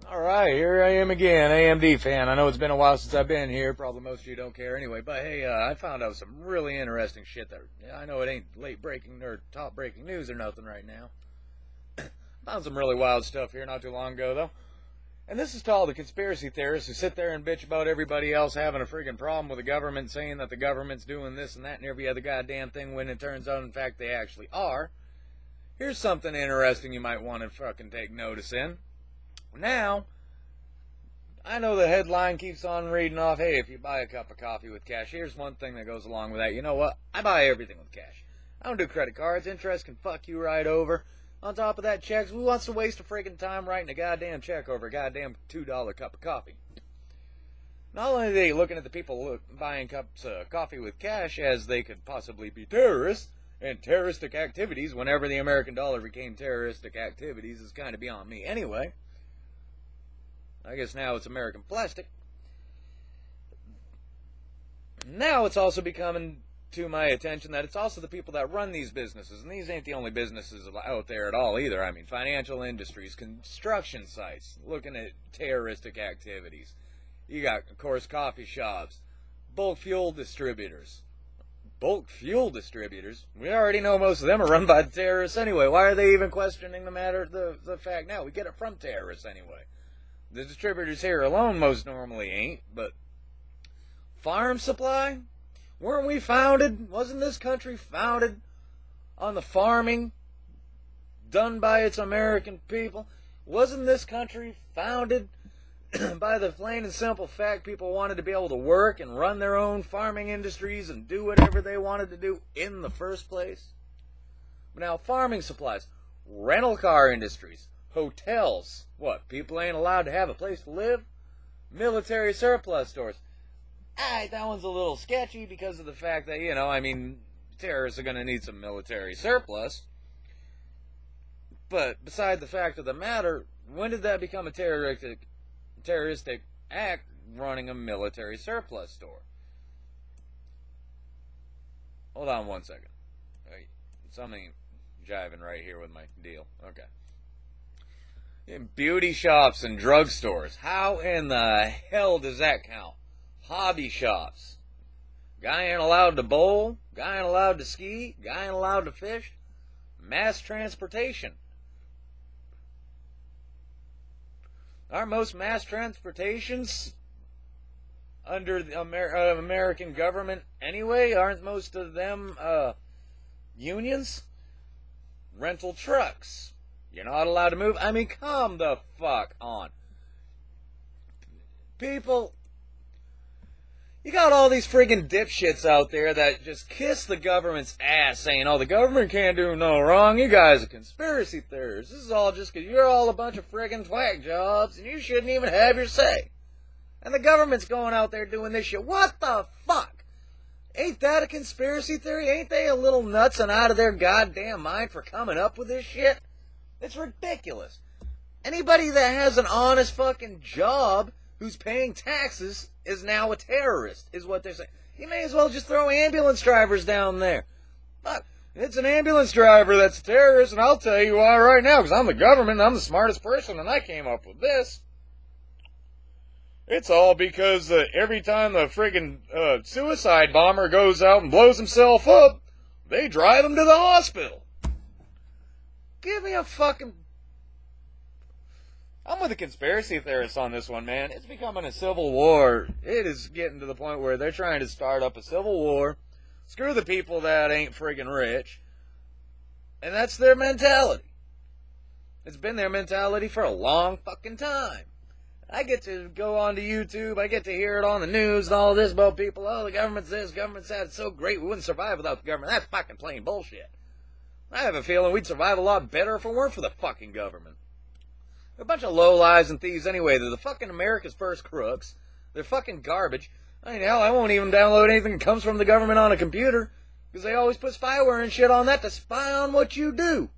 Alright, here I am again, AMD fan. I know it's been a while since I've been here. Probably most of you don't care anyway. But hey, I found out some really interesting shit that, I know it ain't late breaking or top breaking news or nothing right now. Found some really wild stuff here not too long ago, though. And this is to all the conspiracy theorists who sit there and bitch about everybody else having a friggin' problem with the government, saying that the government's doing this and that and every other goddamn thing, when it turns out, in fact, they actually are. Here's something interesting you might want to fucking take notice in. Now, I know the headline keeps on reading off, hey, if you buy a cup of coffee with cash, here's one thing that goes along with that. You know what? I buy everything with cash. I don't do credit cards. Interest can fuck you right over. On top of that, checks. Who wants to waste a friggin' time writing a goddamn check over a goddamn $2 cup of coffee? Not only are they looking at the people buying cups of coffee with cash as they could possibly be terrorists and terroristic activities, whenever the American dollar became terroristic activities is kind of beyond me anyway. I guess now it's American plastic. Now it's also becoming to my attention that it's also the people that run these businesses, and these ain't the only businesses out there at all either. I mean, financial industries, construction sites, looking at terroristic activities. You got, of course, coffee shops, bulk fuel distributors. Bulk fuel distributors? We already know most of them are run by the terrorists anyway. Why are they even questioning the fact now? We get it from terrorists anyway. The distributors here alone most normally ain't, but farm supply? Weren't we founded? Wasn't this country founded on the farming done by its American people? Wasn't this country founded by the plain and simple fact people wanted to be able to work and run their own farming industries and do whatever they wanted to do in the first place? Now, farming supplies, rental car industries, hotels. What, people ain't allowed to have a place to live? Military surplus stores. That one's a little sketchy because of the fact that, I mean, terrorists are going to need some military surplus. But beside the fact of the matter, when did that become a terroristic act, running a military surplus store? Hold on one second. Something jiving right here with my deal. Okay. In beauty shops and drugstores. How in the hell does that count? Hobby shops. Guy ain't allowed to bowl. Guy ain't allowed to ski. Guy ain't allowed to fish. Mass transportation. Aren't most mass transportations under the American government anyway? Aren't most of them unions? Rental trucks. You're not allowed to move. I mean, come the fuck on. People, you got all these friggin' dipshits out there that just kiss the government's ass saying, oh, the government can't do no wrong. You guys are conspiracy theorists. This is all just because you're all a bunch of friggin' twag jobs and you shouldn't even have your say. And the government's going out there doing this shit. What the fuck? Ain't that a conspiracy theory? Ain't they a little nuts and out of their goddamn mind for coming up with this shit? It's ridiculous. Anybody that has an honest fucking job who's paying taxes is now a terrorist, is what they're saying. You may as well just throw ambulance drivers down there. Fuck, it's an ambulance driver that's a terrorist, and I'll tell you why right now, because I'm the government, and I'm the smartest person, and I came up with this. It's all because every time the friggin' suicide bomber goes out and blows himself up, they drive him to the hospital. Give me a fucking... I'm with the conspiracy theorists on this one, man. It's becoming a civil war. It is getting to the point where they're trying to start up a civil war. Screw the people that ain't friggin' rich. And that's their mentality. It's been their mentality for a long fucking time. I get to go onto YouTube. I get to hear it on the news and all this about people. Oh, the government's this, government's that. It's so great. We wouldn't survive without the government. That's fucking plain bullshit. I have a feeling we'd survive a lot better if it weren't for the fucking government. They're a bunch of lowlives and thieves anyway. They're the fucking America's first crooks. They're fucking garbage. I mean, hell, I won't even download anything that comes from the government on a computer, because they always put spyware and shit on that to spy on what you do.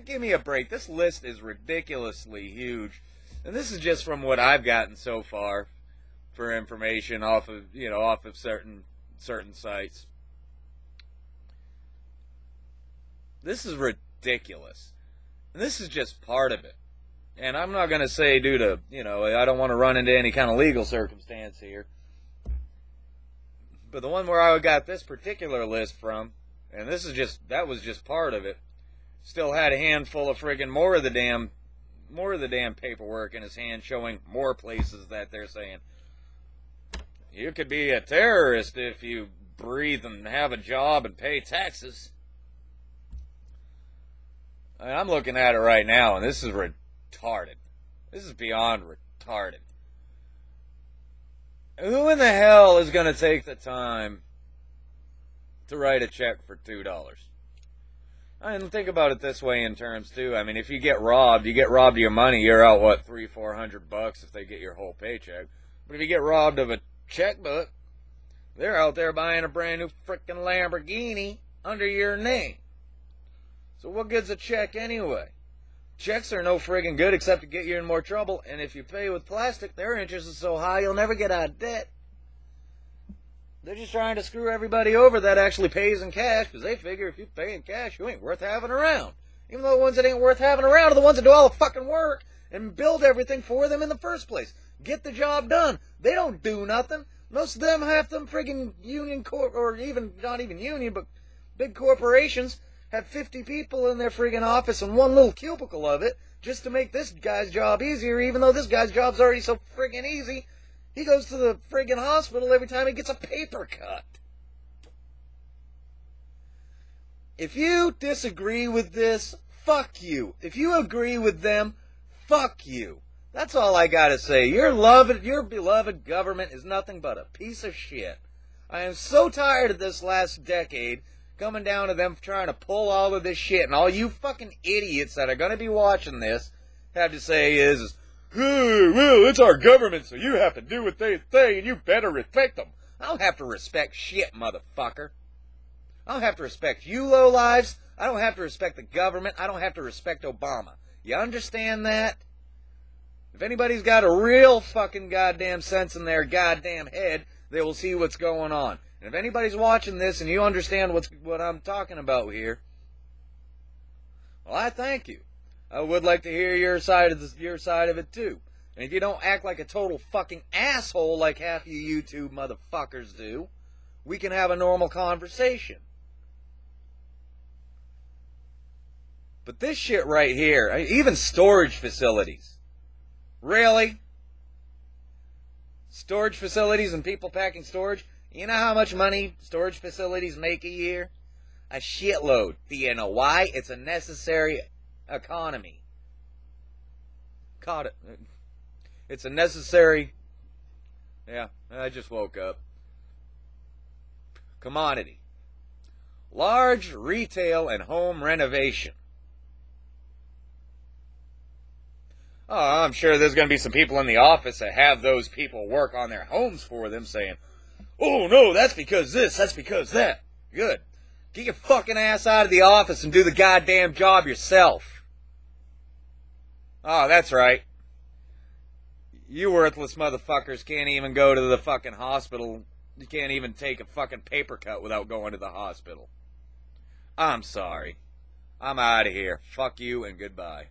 Give me a break. This list is ridiculously huge. And this is just from what I've gotten so far for information off of, certain sites. This is ridiculous. And this is just part of it. And I'm not going to say due to, I don't want to run into any kind of legal circumstance here. But the one where I got this particular list from, and that was just part of it, still had a handful of friggin' more of the damn paperwork in his hand showing more places that they're saying, you could be a terrorist if you breathe and have a job and pay taxes. I'm looking at it right now, and this is retarded. This is beyond retarded. Who in the hell is going to take the time to write a check for $2? And think about it this way in terms, too. I mean, if you get robbed of your money, you're out, what, $300-400 if they get your whole paycheck. But if you get robbed of a checkbook, they're out there buying a brand new frickin' Lamborghini under your name. So what good's a check anyway? Checks are no friggin' good except to get you in more trouble, and if you pay with plastic, their interest is so high you'll never get out of debt. They're just trying to screw everybody over that actually pays in cash, because they figure if you pay in cash, you ain't worth having around. Even though the ones that ain't worth having around are the ones that do all the fucking work and build everything for them in the first place. Get the job done. They don't do nothing. Most of them, half them friggin' union or even, not even union, but big corporations have 50 people in their friggin' office and one little cubicle of it just to make this guy's job easier, even though this guy's job's already so friggin' easy. He goes to the friggin' hospital every time he gets a paper cut. If you disagree with this, fuck you. If you agree with them, fuck you. That's all I gotta say. Your beloved government is nothing but a piece of shit. I am so tired of this last decade coming down to them trying to pull all of this shit, and all you fucking idiots that are gonna be watching this have to say is, hey, well, it's our government, so you have to do what they say, and you better respect them. I don't have to respect shit, motherfucker. I don't have to respect you lowlives. I don't have to respect the government. I don't have to respect Obama. You understand that? If anybody's got a real fucking goddamn sense in their goddamn head, they will see what's going on. And if anybody's watching this and you understand what I'm talking about here, well, I thank you. I would like to hear your side of it too. And if you don't act like a total fucking asshole like half you YouTube motherfuckers do, we can have a normal conversation. But this shit right here, even storage facilities. Really? Storage facilities and people packing storage? You know how much money storage facilities make a year? A shitload. Do you know why? It's a necessary economy. Caught it. It's a necessary... Yeah, I just woke up. Commodity. Large retail and home renovation. Oh, I'm sure there's going to be some people in the office that have those people work on their homes for them saying, oh, no, that's because this, that's because that. Good. Get your fucking ass out of the office and do the goddamn job yourself. Oh, that's right. You worthless motherfuckers can't even go to the fucking hospital. You can't even take a fucking paper cut without going to the hospital. I'm sorry. I'm out of here. Fuck you and goodbye.